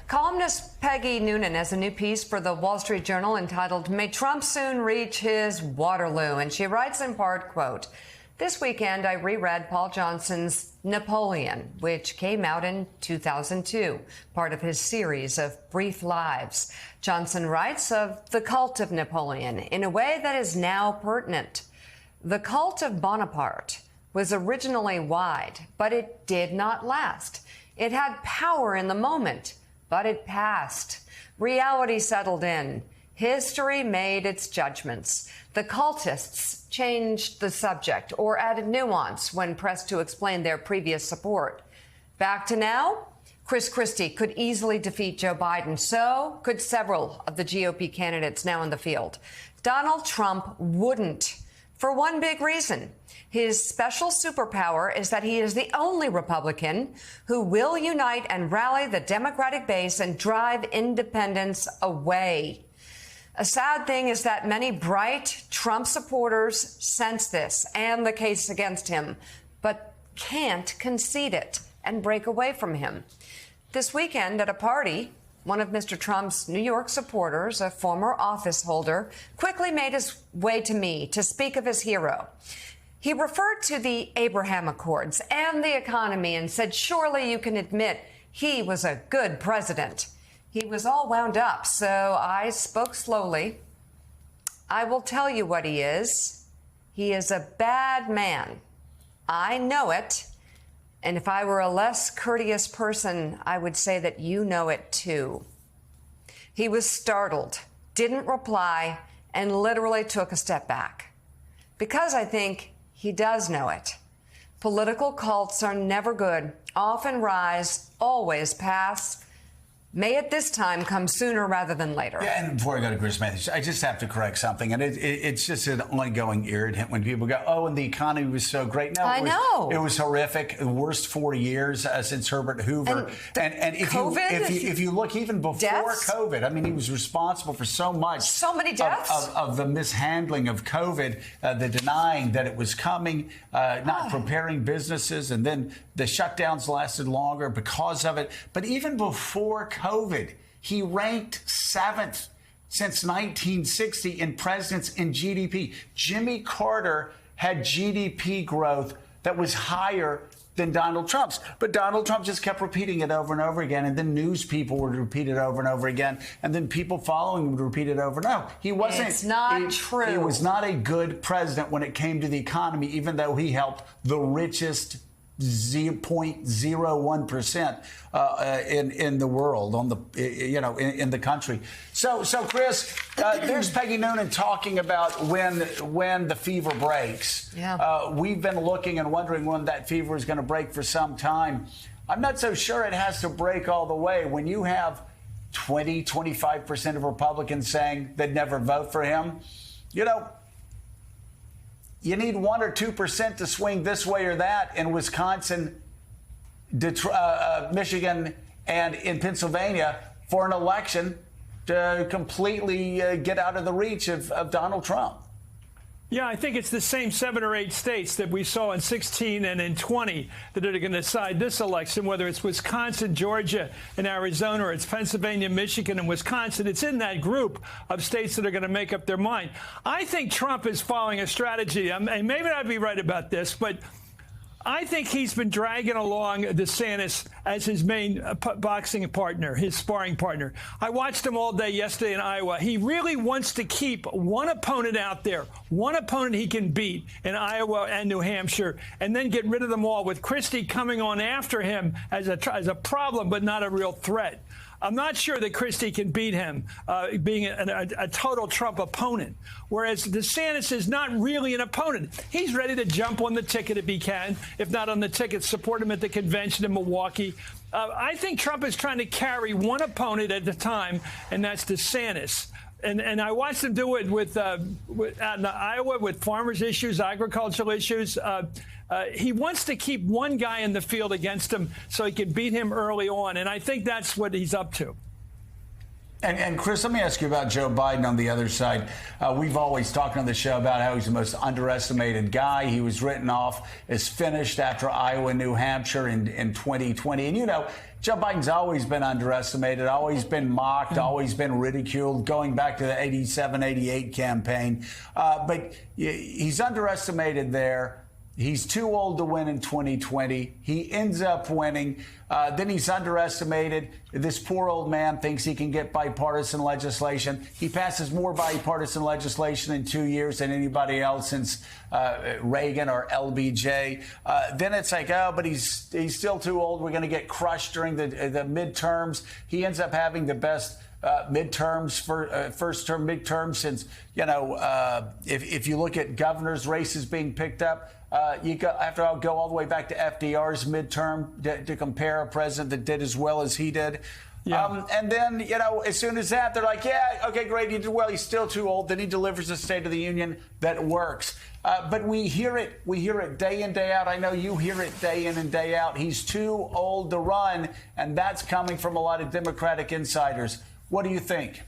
Columnist Peggy Noonan has a new piece for the Wall Street Journal entitled "May Trump Soon Reach His Waterloo?" And she writes in part, quote, "This weekend I reread Paul Johnson's Napoleon, which came out in 2002, part of his series of brief lives. Johnson writes of the cult of Napoleon in a way that is now pertinent. The cult of Bonaparte was originally wide, but it did not last. It had power in the moment, but it passed. Reality settled in. History made its judgments. The cultists changed the subject or added nuance when pressed to explain their previous support. Back to now, Chris Christie could easily defeat Joe Biden. So could several of the GOP candidates now in the field. Donald Trump wouldn't, for one big reason. His special superpower is that he is the only Republican who will unite and rally the Democratic base and drive independents away. A sad thing is that many bright Trump supporters sense this and the case against him, but can't concede it and break away from him. This weekend at a party, one of Mr. Trump's New York supporters, a former office holder, quickly made his way to me to speak of his hero. He referred to the Abraham Accords and the economy and said, surely you can admit he was a good president. He was all wound up, so I spoke slowly. I will tell you what he is. He is a bad man. I know it. And if I were a less courteous person, I would say that you know it too. He was startled, didn't reply, and literally took a step back. Because I think he does know it. Political cults are never good, often rise, always pass. May it this time come sooner rather than later. Yeah, and before I go to Chris Matthews, I just have to correct something. And it's just an ongoing irritant when people go, oh, and the economy was so great. No, I know. It was horrific. The worst 40 years since Herbert Hoover. And if you look even before deaths? COVID, I mean, he was responsible for so much. So many deaths. Of the mishandling of COVID, the denying that it was coming, not preparing businesses. And then the shutdowns lasted longer because of it. But even before COVID, he ranked 7th since 1960 in presidents in GDP. Jimmy Carter had GDP growth that was higher than Donald Trump's. But Donald Trump just kept repeating it over and over again. And then news people would repeat it over and over again. And then people following him would repeat it over. No, he wasn't. It's not true. He was not a good president when it came to the economy, even though he helped the richest 0.01% in the world, on the in the country. So Chris, there's Peggy Noonan talking about when the fever breaks. Yeah. We've been looking and wondering when that fever is going to break for some time. I'm not so sure it has to break all the way. When you have 25% of Republicans saying they'd never vote for him, you need 1 or 2% to swing this way or that in Wisconsin, Michigan, and in Pennsylvania for an election to completely get out of the reach of Donald Trump. Yeah, I think it's the same 7 or 8 states that we saw in 16 and in 20 that are going to decide this election, whether it's Wisconsin, Georgia, and Arizona, or it's Pennsylvania, Michigan, and Wisconsin. It's in that group of states that are going to make up their mind. I think Trump is following a strategy, and maybe I'd be right about this, but I think he's been dragging along DeSantis as his main boxing partner, his sparring partner. I watched him all day yesterday in Iowa. He really wants to keep one opponent out there, one opponent he can beat in Iowa and New Hampshire, and then get rid of them all, with Christie coming on after him as a problem but not a real threat. I'm not sure that Christie can beat him, being a total Trump opponent, whereas DeSantis is not really an opponent. He's ready to jump on the ticket if he can, if not on the ticket, support him at the convention in Milwaukee. I think Trump is trying to carry one opponent at a time, and that's DeSantis. And I watched him do it with out in Iowa with farmers' issues, agricultural issues. He wants to keep one guy in the field against him so he can beat him early on. And I think that's what he's up to. And Chris, let me ask you about Joe Biden on the other side. We've always talked on the show about how he's the most underestimated guy. He was written off as finished after Iowa, New Hampshire in 2020. And, you know, Joe Biden's always been underestimated, always been mocked, always been ridiculed, going back to the 87, 88 campaign. But he's underestimated there. He's too old to win in 2020. He ends up winning. Then he's underestimated. This poor old man thinks he can get bipartisan legislation. He passes more bipartisan legislation in 2 years than anybody else since Reagan or LBJ. Then it's like, oh, but he's still too old. We're going to get crushed during the midterms. He ends up having the best midterms for first term midterms since, you know, if you look at governors' races being picked up, you have to go all the way back to FDR's midterm to compare a president that did as well as he did. Yeah. And then, you know, as soon as that, they're like, yeah, okay, great, he did well. He's still too old. Then he delivers a State of the Union that works. But we hear it day in, day out. I know you hear it day in and day out. He's too old to run. And that's coming from a lot of Democratic insiders. What do you think?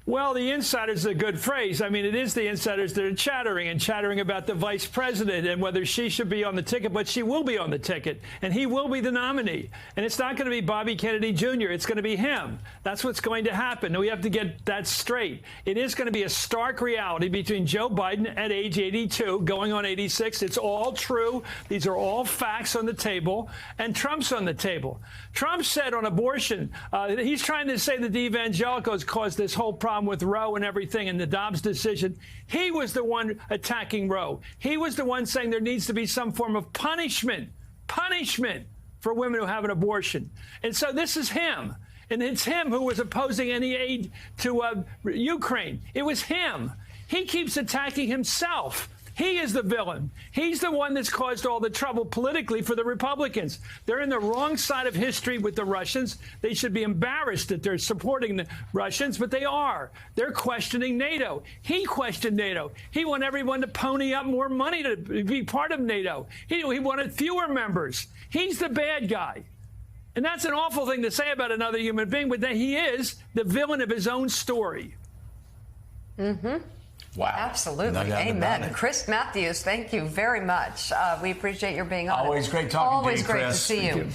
Well, the insiders is a good phrase. I mean, it is the insiders that are chattering about the vice president and whether she should be on the ticket, but she will be on the ticket, and he will be the nominee. And it's not going to be Bobby Kennedy Jr. It's going to be him. That's what's going to happen. And we have to get that straight. It is going to be a stark reality between Joe Biden at age 82, going on 86. It's all true. These are all facts on the table. And Trump's on the table. Trump said on abortion, he's trying to say that the evangelicals caused this whole problem with Roe and everything and the Dobbs decision. He was the one attacking Roe. He was the one saying there needs to be some form of punishment for women who have an abortion. And so this is him. And it's him who was opposing any aid to Ukraine. It was him. He keeps attacking himself. He is the villain. He's the one that's caused all the trouble politically for the Republicans. They're in the wrong side of history with the Russians. They should be embarrassed that they're supporting the Russians, but they are. They're questioning NATO. He questioned NATO. He wanted everyone to pony up more money to be part of NATO. He wanted fewer members. He's the bad guy. And that's an awful thing to say about another human being, but that he is the villain of his own story. Mm-hmm. Wow. Absolutely. No doubt about Amen. it. Chris Matthews, thank you very much. We appreciate your being on. Always great talking to you, Chris. Always great to see you.